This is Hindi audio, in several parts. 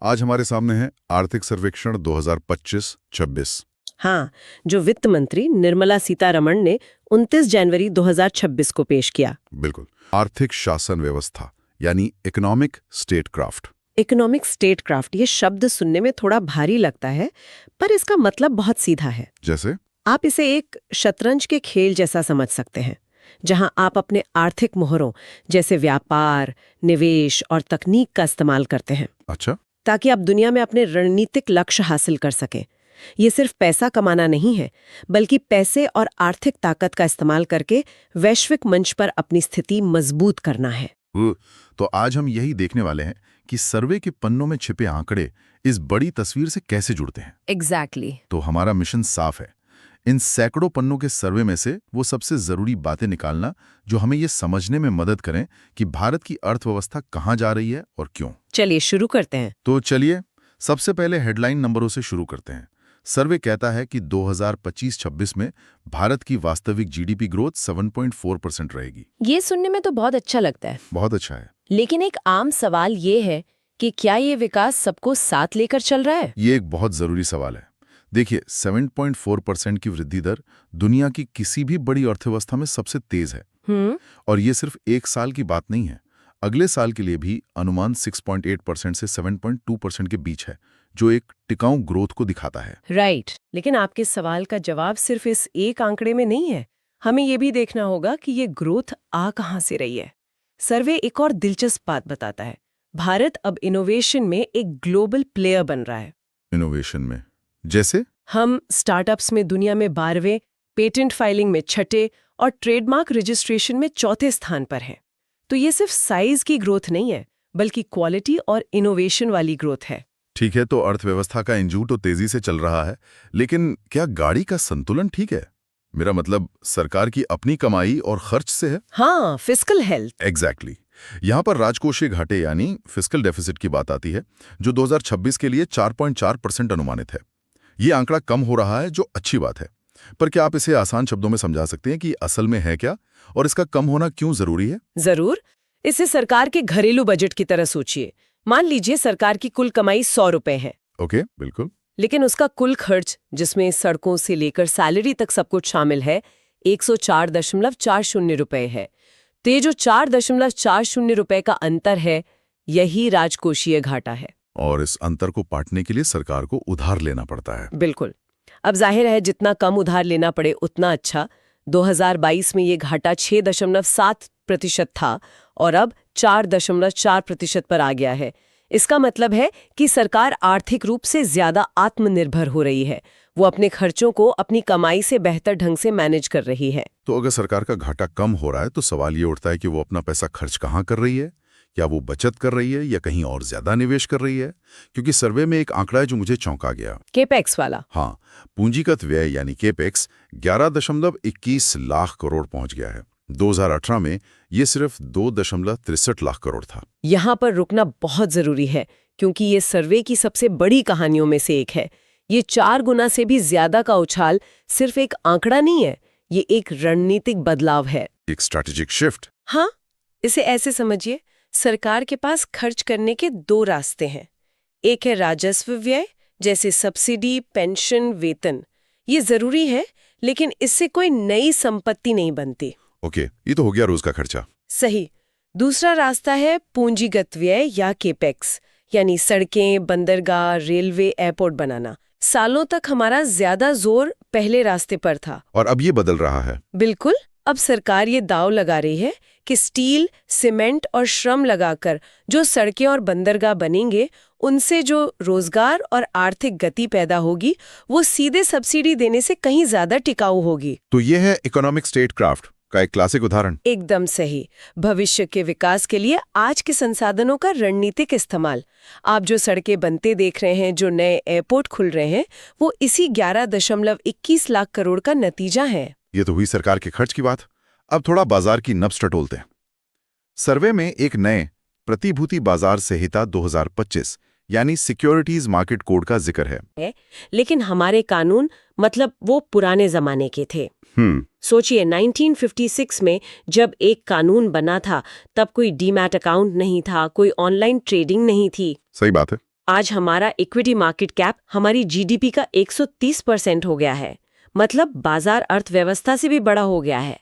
आज हमारे सामने है आर्थिक सर्वेक्षण 2025-26। हाँ, जो वित्त मंत्री निर्मला सीतारमण ने 29 जनवरी 2026 को पेश किया। बिल्कुल। आर्थिक शासन व्यवस्था यानी इकोनॉमिक स्टेटक्राफ्ट। इकोनॉमिक स्टेटक्राफ्ट ये शब्द सुनने में थोड़ा भारी लगता है, पर इसका मतलब बहुत सीधा है। जैसे? आप इसे एक शतरंज के खेल जैसा समझ सकते हैं, जहां आप अपने आर्थिक मोहरों जैसे व्यापार, निवेश और तकनीक का इस्तेमाल करते हैं। अच्छा। ताकि आप दुनिया में अपने रणनीतिक लक्ष्य हासिल कर सकें। ये सिर्फ पैसा कमाना नहीं है, बल्कि पैसे और आर्थिक ताकत का इस्तेमाल करके वैश्विक मंच पर अपनी स्थिति मजबूत करना है। तो आज हम यही देखने वाले हैं कि सर्वे के पन्नों में छिपे आंकड़े इस बड़ी तस्वीर से कैसे जुड़ते हैं। एग्जैक्टली। तो हमारा मिशन साफ है, इन सैकड़ों पन्नों के सर्वे में से वो सबसे जरूरी बातें निकालना जो हमें ये समझने में मदद करें कि भारत की अर्थव्यवस्था कहाँ जा रही है और क्यों। चलिए शुरू करते हैं। तो चलिए सबसे पहले हेडलाइन नंबरों से शुरू करते हैं। सर्वे कहता है कि 2025-26 में भारत की वास्तविक जीडीपी ग्रोथ 7.4% रहेगी। ये सुनने में तो बहुत अच्छा लगता है। बहुत अच्छा है। लेकिन एक आम सवाल ये है कि क्या ये विकास सबको साथ लेकर चल रहा है? ये एक बहुत जरूरी सवाल है। देखिए, 7.4% की वृद्धि दर दुनिया की किसी भी बड़ी अर्थव्यवस्था में सबसे तेज है। और ये सिर्फ एक साल की बात नहीं है। अगले साल के लिए भी अनुमान 6.8% से 7.2% के बीच है, जो एक टिकाऊ ग्रोथ को दिखाता है। राइट। लेकिन आपके सवाल का जवाब सिर्फ इस एक आंकड़े में नहीं है। हमें ये भी देखना होगा कि ये ग्रोथ आ कहाँ से रही है। सर्वे एक और दिलचस्प बात बताता है। भारत अब इनोवेशन में एक ग्लोबल प्लेयर बन रहा है। इनोवेशन में जैसे? हम स्टार्टअप्स में दुनिया में 12वें, पेटेंट फाइलिंग में 6ठे और ट्रेडमार्क रजिस्ट्रेशन में 4थे स्थान पर हैं। तो ये सिर्फ साइज की ग्रोथ नहीं है, बल्कि क्वालिटी और इनोवेशन वाली ग्रोथ है। ठीक है, तो अर्थव्यवस्था का इंजन तो तेजी से चल रहा है, लेकिन क्या गाड़ी का संतुलन ठीक है? मेरा मतलब सरकार की अपनी कमाई और खर्च से है। हाँ, फिस्कल हेल्थ। एग्जैक्टली। यहाँ पर राजकोषीय घाटे यानी फिस्कल डेफिसिट की बात आती है, जो 2026 के लिए 4.4% अनुमानित है। ये आंकड़ा कम हो रहा है, जो अच्छी बात है। पर क्या आप इसे आसान शब्दों में समझा सकते हैं कि असल में है क्या और इसका कम होना क्यों जरूरी है? जरूर। इसे सरकार के घरेलू बजट की तरह सोचिए। मान लीजिए सरकार की कुल कमाई 100 रुपए है। ओके, बिल्कुल। लेकिन उसका कुल खर्च, जिसमें सड़कों से लेकर सैलरी तक सब कुछ शामिल है, 104.40 रुपए है। तो ये जो 4.40 रुपए का अंतर है, यही राजकोषीय घाटा है। और इस अंतर को पाटने के लिए सरकार को उधार लेना पड़ता है। बिल्कुल। अब जाहिर है जितना कम उधार लेना पड़े उतना अच्छा। 2022 में ये घाटा 6.7% था और अब 4.4% पर आ गया है। इसका मतलब है कि सरकार आर्थिक रूप से ज्यादा आत्मनिर्भर हो रही है। वो अपने खर्चों को अपनी कमाई से बेहतर ढंग से मैनेज कर रही है। तो अगर सरकार का घाटा कम हो रहा है तो सवाल ये उठता है कि वो अपना पैसा खर्च कहाँ कर रही है? क्या वो बचत कर रही है या कहीं और ज्यादा निवेश कर रही है? क्योंकि सर्वे में एक आंकड़ा है जो मुझे चौंका गया। केपेक्स वाला। हाँ, पूंजीगत व्यय यानी केपेक्स 11.21 लाख करोड़ पहुंच गया है। 2018 में ये सिर्फ 2.63 लाख करोड़ था। यहाँ पर रुकना बहुत जरूरी है, क्योंकि ये सर्वे की सबसे बड़ी कहानियों में से एक है। ये 4 गुना से भी ज्यादा का उछाल सिर्फ एक आंकड़ा नहीं है, ये एक रणनीतिक बदलाव है। एक स्ट्रैटेजिक शिफ्ट। हाँ, इसे ऐसे समझिए, सरकार के पास खर्च करने के 2 रास्ते हैं। एक है राजस्व व्यय, जैसे सब्सिडी, पेंशन, वेतन। ये जरूरी है, लेकिन इससे कोई नई संपत्ति नहीं बनती। ओके, ये तो हो गया रोज का खर्चा। सही। दूसरा रास्ता है पूंजीगत व्यय या केपेक्स, यानी सड़कें, बंदरगाह, रेलवे, एयरपोर्ट बनाना। सालों तक हमारा ज्यादा जोर पहले रास्ते पर था। और अब ये बदल रहा है। बिल्कुल। अब सरकार ये दांव लगा रही है कि स्टील, सीमेंट और श्रम लगाकर जो सड़कें और बंदरगाह बनेंगे, उनसे जो रोजगार और आर्थिक गति पैदा होगी, वो सीधे सब्सिडी देने से कहीं ज्यादा टिकाऊ होगी। तो ये है इकोनॉमिक स्टेटक्राफ्ट का एक क्लासिक उदाहरण। एकदम सही। भविष्य के विकास के लिए आज के संसाधनों का रणनीतिक इस्तेमाल। आप जो सड़कें बनते देख रहे हैं, जो नए एयरपोर्ट खुल रहे हैं, वो इसी 11.21 लाख करोड़ का नतीजा है। ये तो हुई सरकार के खर्च की बात। अब थोड़ा बाजार की नब्ज टटोलते हैं। सर्वे में एक नए प्रतिभूति बाजार संहिता 2025 यानी सिक्योरिटीज मार्केट कोड का जिक्र है। लेकिन हमारे कानून मतलब वो पुराने जमाने के थे। सोचिए, 1956 में जब एक कानून बना था, तब कोई डीमैट अकाउंट नहीं था, कोई ऑनलाइन ट्रेडिंग नहीं थी। सही बात है। आज हमारा इक्विटी मार्केट कैप हमारी जीडीपी का 130% हो गया है, मतलब बाजार अर्थव्यवस्था से भी बड़ा हो गया है।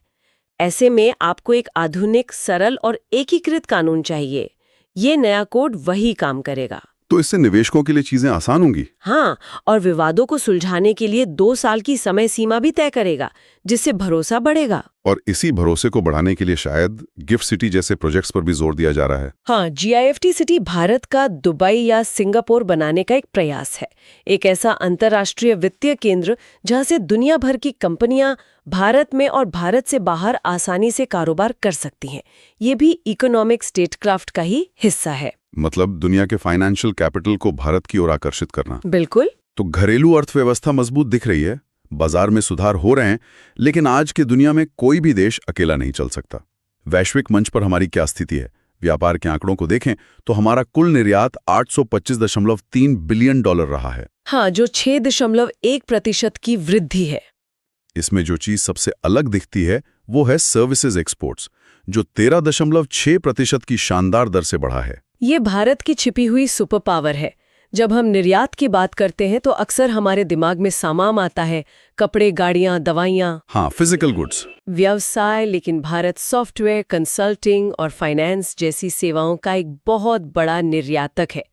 ऐसे में आपको एक आधुनिक, सरल और एकीकृत कानून चाहिए। ये नया कोड वही काम करेगा। तो इससे निवेशकों के लिए चीजें आसान होंगी। हाँ, और विवादों को सुलझाने के लिए 2 साल की समय सीमा भी तय करेगा, जिससे भरोसा बढ़ेगा। और इसी भरोसे को बढ़ाने के लिए शायद गिफ्ट सिटी जैसे प्रोजेक्ट्स पर भी जोर दिया जा रहा है। हाँ, GIFT सिटी भारत का दुबई या सिंगापुर बनाने का एक प्रयास है। एक ऐसा अंतर्राष्ट्रीय वित्तीय केंद्र जहां से दुनिया भर की कंपनियां भारत में और भारत से बाहर आसानी से कारोबार कर सकती हैं। ये भी इकोनॉमिक स्टेटक्राफ्ट का ही हिस्सा है। मतलब दुनिया के फाइनेंशियल कैपिटल को भारत की ओर आकर्षित करना। बिल्कुल। तो घरेलू अर्थव्यवस्था मजबूत दिख रही है, बाजार में सुधार हो रहे हैं, लेकिन आज की दुनिया में कोई भी देश अकेला नहीं चल सकता। वैश्विक मंच पर हमारी क्या स्थिति है? व्यापार के आंकड़ों को देखें तो हमारा कुल निर्यात 825.3 बिलियन डॉलर रहा है। हाँ, जो 6.1% की वृद्धि है। इसमें जो चीज सबसे अलग दिखती है वो है सर्विसेज एक्सपोर्ट्स, जो 13.6% की शानदार दर से बढ़ा है। ये भारत की छिपी हुई सुपर पावर है। जब हम निर्यात की बात करते हैं तो अक्सर हमारे दिमाग में सामान आता है, कपड़े, गाड़ियां, दवाइयां। हाँ, फिजिकल गुड्स। व्यवसाय, लेकिन भारत सॉफ्टवेयर, कंसल्टिंग और फाइनेंस जैसी सेवाओं का एक बहुत बड़ा निर्यातक है।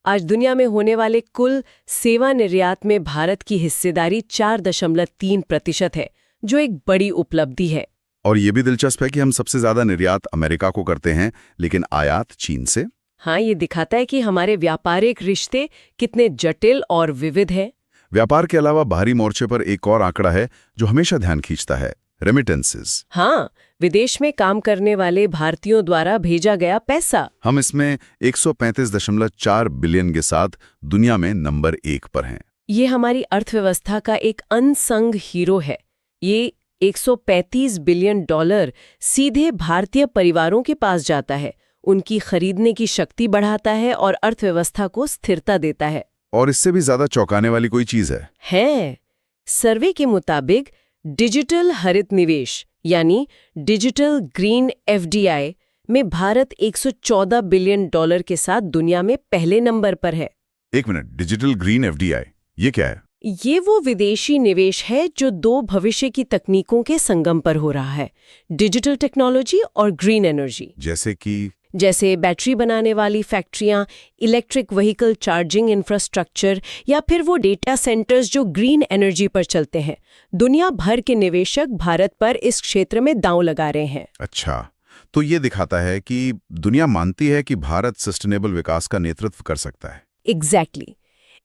आज दुनिया में होने वाले कुल सेवा निर्यात में भारत की हिस्सेदारी 4.3% है, जो एक बड़ी उपलब्धि है। और ये भी दिलचस्प है कि हम सबसे ज्यादा निर्यात अमेरिका को करते हैं, लेकिन आयात चीन से। हाँ, ये दिखाता है कि हमारे व्यापारिक रिश्ते कितने जटिल और विविध हैं। व्यापार के अलावा बाहरी मोर्चे पर एक और आंकड़ा है जो हमेशा ध्यान खींचता है, रेमिटेंसेस। हाँ, विदेश में काम करने वाले भारतीयों द्वारा भेजा गया पैसा। हम इसमें 135.4 बिलियन के साथ दुनिया में नंबर 1 पर हैं। ये हमारी अर्थव्यवस्था का एक अनसंग हीरो है। ये 135 बिलियन डॉलर सीधे भारतीय परिवारों के पास जाता है, उनकी खरीदने की शक्ति बढ़ाता है और अर्थव्यवस्था को स्थिरता देता है। और इससे भी ज्यादा चौंकाने वाली कोई चीज है? सर्वे के मुताबिक डिजिटल हरित निवेश यानी डिजिटल ग्रीन FDI में भारत 114 बिलियन डॉलर के साथ दुनिया में पहले नंबर पर है। एक मिनट, डिजिटल ग्रीन FDI ये क्या है? ये वो विदेशी निवेश है जो 2 भविष्य की तकनीकों के संगम पर हो रहा है, डिजिटल टेक्नोलॉजी और ग्रीन एनर्जी। जैसे बैटरी बनाने वाली फैक्ट्रियां, इलेक्ट्रिक व्हीकल चार्जिंग इंफ्रास्ट्रक्चर या फिर वो डेटा सेंटर्स जो ग्रीन एनर्जी पर चलते हैं। दुनिया भर के निवेशक भारत पर इस क्षेत्र में दांव लगा रहे हैं। अच्छा, तो ये दिखाता है कि दुनिया मानती है कि भारत सस्टेनेबल विकास का नेतृत्व कर सकता है। एग्जैक्टली।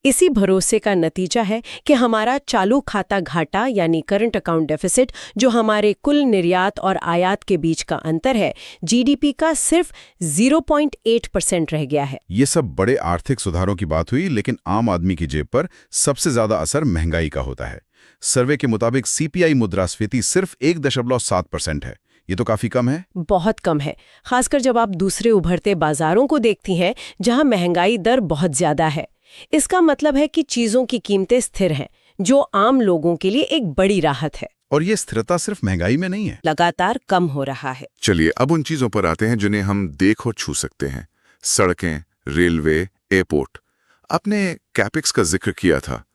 इसी भरोसे का नतीजा है कि हमारा चालू खाता घाटा यानी करंट अकाउंट डेफिसिट, जो हमारे कुल निर्यात और आयात के बीच का अंतर है, जीडीपी का सिर्फ 0.8% रह गया है। ये सब बड़े आर्थिक सुधारों की बात हुई, लेकिन आम आदमी की जेब पर सबसे ज्यादा असर महंगाई का होता है। सर्वे के मुताबिक CPI मुद्रास्फीति सिर्फ 1.7% है। ये तो काफी कम है। बहुत कम है, खासकर जब आप दूसरे उभरते बाजारों को देखती हैं जहां महंगाई दर बहुत ज्यादा है। इसका मतलब है कि चीजों की कीमतें स्थिर हैं, जो आम लोगों के लिए एक बड़ी राहत है। और ये स्थिरता सिर्फ महंगाई में नहीं है, लगातार कम हो रहा है। चलिए अब उन चीजों पर आते हैं जिन्हें हम देख और छू सकते हैं। सड़कें, रेलवे, एयरपोर्ट। आपने कैपेक्स का जिक्र किया था,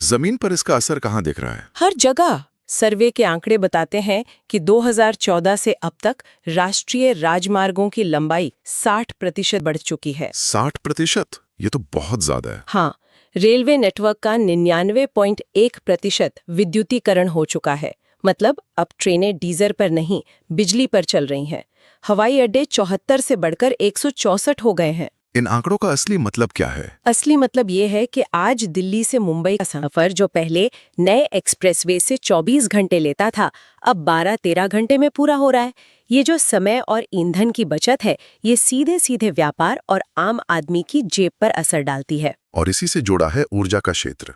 जमीन पर इसका असर कहाँ दिख रहा है? हर जगह। सर्वे के आंकड़े बताते हैं कि 2014 से अब तक राष्ट्रीय राजमार्गों की लंबाई 60% बढ़ चुकी है। 60%? ये तो बहुत ज्यादा है। हाँ, रेलवे नेटवर्क का 99.1% विद्युतीकरण हो चुका है। मतलब अब ट्रेनें डीजल पर नहीं, बिजली पर चल रही हैं। हवाई अड्डे 74 से बढ़कर 164 हो गए हैं। इन आंकड़ों का असली मतलब क्या है? असली मतलब ये है कि आज दिल्ली से मुंबई का सफर, जो पहले नए एक्सप्रेसवे से 24 घंटे लेता था, अब 12-13 घंटे में पूरा हो रहा है। ये जो समय और ईंधन की बचत है, ये सीधे सीधे व्यापार और आम आदमी की जेब पर असर डालती है। और इसी से जुड़ा है ऊर्जा का क्षेत्र।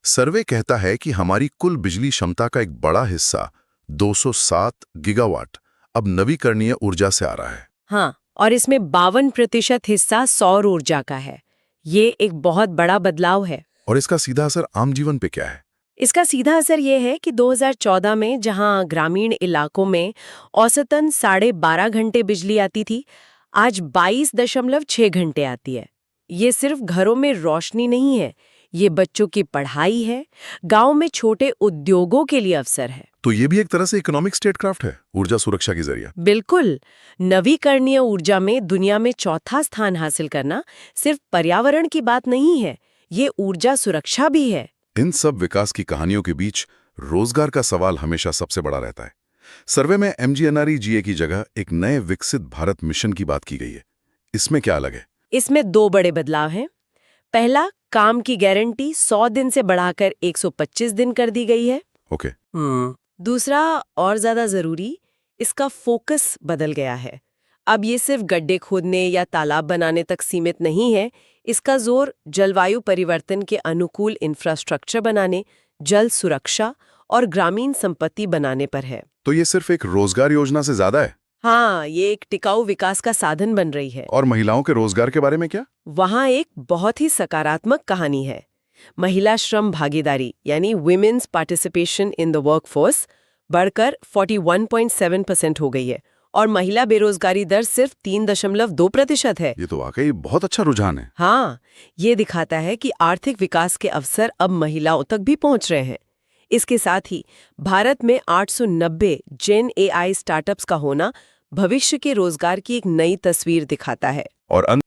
सर्वे कहता है कि हमारी कुल बिजली क्षमता का एक बड़ा हिस्सा 207 गीगावाट अब नवीकरणीय ऊर्जा से आ रहा है। हाँ, और इसमें 52% हिस्सा सौर ऊर्जा का है। ये एक बहुत बड़ा बदलाव है। और इसका सीधा असर आम जीवन पे क्या है? इसका सीधा असर ये है कि 2014 में जहां ग्रामीण इलाकों में औसतन 12.5 घंटे बिजली आती थी, आज 22.6 घंटे आती है। ये सिर्फ घरों में रोशनी नहीं है, ये बच्चों की पढ़ाई है, गांव में छोटे उद्योगों के लिए अवसर है। तो ये भी एक तरह से इकोनॉमिक स्टेटक्राफ्ट है, ऊर्जा सुरक्षा के जरिए। बिल्कुल। नवीकरणीय ऊर्जा में दुनिया में चौथा स्थान हासिल करना सिर्फ पर्यावरण की बात नहीं है, ये ऊर्जा सुरक्षा भी है। इन सब विकास की कहानियों के बीच रोजगार का सवाल हमेशा सबसे बड़ा रहता है। सर्वे में MGNREGA की जगह एक नए विकसित भारत मिशन की बात की गई है। इसमें क्या अलग है? इसमें 2 बड़े बदलाव हैं। पहला, काम की गारंटी 100 दिन से बढ़ाकर 125 दिन कर दी गई है। ओके। दूसरा, और ज्यादा जरूरी, इसका फोकस बदल गया है। अब ये सिर्फ गड्ढे खोदने या तालाब बनाने तक सीमित नहीं है, इसका जोर जलवायु परिवर्तन के अनुकूल इंफ्रास्ट्रक्चर बनाने, जल सुरक्षा और ग्रामीण संपत्ति बनाने पर है। तो ये सिर्फ एक रोजगार योजना से ज्यादा है? हाँ, ये एक टिकाऊ विकास का साधन बन रही है। और महिलाओं के रोजगार के बारे में क्या? वहाँ एक बहुत ही सकारात्मक कहानी है। महिला श्रम भागीदारी यानी women's participation in the workforce बढ़कर 41.7% हो गई है और महिला बेरोजगारी दर सिर्फ 3.2% है। ये तो वाकई बहुत अच्छा रुझान है। हाँ, ये दिखाता है कि आर्थिक विकास के अवसर अब महिलाओं तक भी पहुंच रहे हैं। इसके साथ ही भारत में 890 जेन AI स्टार्टअप्स का होना भविष्य के रोजगार की एक नई तस्वीर दिखाता है। और अंत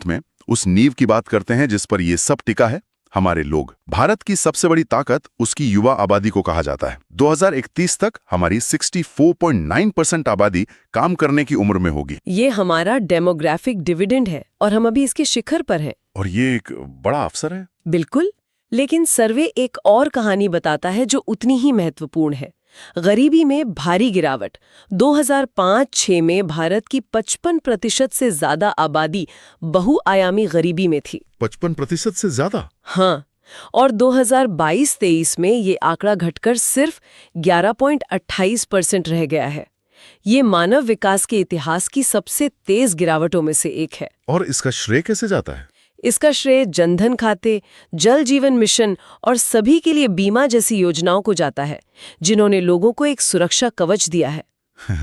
में उस नींव की बात करते हैं जिस पर ये सब टिका है, हमारे लोग। भारत की सबसे बड़ी ताकत उसकी युवा आबादी को कहा जाता है। 2031 तक हमारी 64.9% आबादी काम करने की उम्र में होगी। ये हमारा डेमोग्राफिक डिविडेंड है और हम अभी इसके शिखर पर हैं। और ये एक बड़ा अवसर है। बिल्कुल, लेकिन सर्वे एक और कहानी बताता है जो उतनी ही महत्वपूर्ण है। गरीबी में भारी गिरावट। 2005-6 में भारत की 55% से ज्यादा आबादी बहुआयामी गरीबी में थी। 55% से ज्यादा? हाँ, और 2022-23 में ये आंकड़ा घटकर सिर्फ 11.28% रह गया है। ये मानव विकास के इतिहास की सबसे तेज गिरावटों में से एक है। और इसका श्रेय कैसे जाता है? इसका श्रेय जनधन खाते, जल जीवन मिशन और सभी के लिए बीमा जैसी योजनाओं को जाता है, जिन्होंने लोगों को एक सुरक्षा कवच दिया है।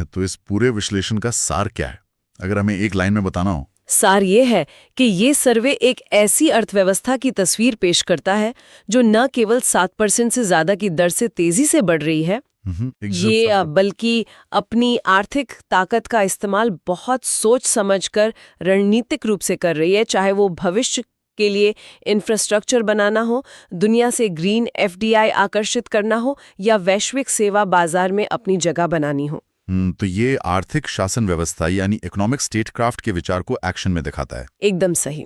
तो इस पूरे विश्लेषण का सार क्या है, अगर हमें एक लाइन में बताना हो? सार ये है कि ये सर्वे एक ऐसी अर्थव्यवस्था की तस्वीर पेश करता है जो न केवल 7% से ज्यादा की दर से तेजी से बढ़ रही है, बल्कि अपनी आर्थिक ताकत का इस्तेमाल बहुत सोच समझकर रणनीतिक रूप से कर रही है, चाहे वो भविष्य के लिए इंफ्रास्ट्रक्चर बनाना हो, दुनिया से ग्रीन FDI आकर्षित करना हो या वैश्विक सेवा बाजार में अपनी जगह बनानी हो। तो ये आर्थिक शासन व्यवस्था यानी इकोनॉमिक स्टेटक्राफ्ट के विचार को एक्शन में दिखाता है। एकदम सही।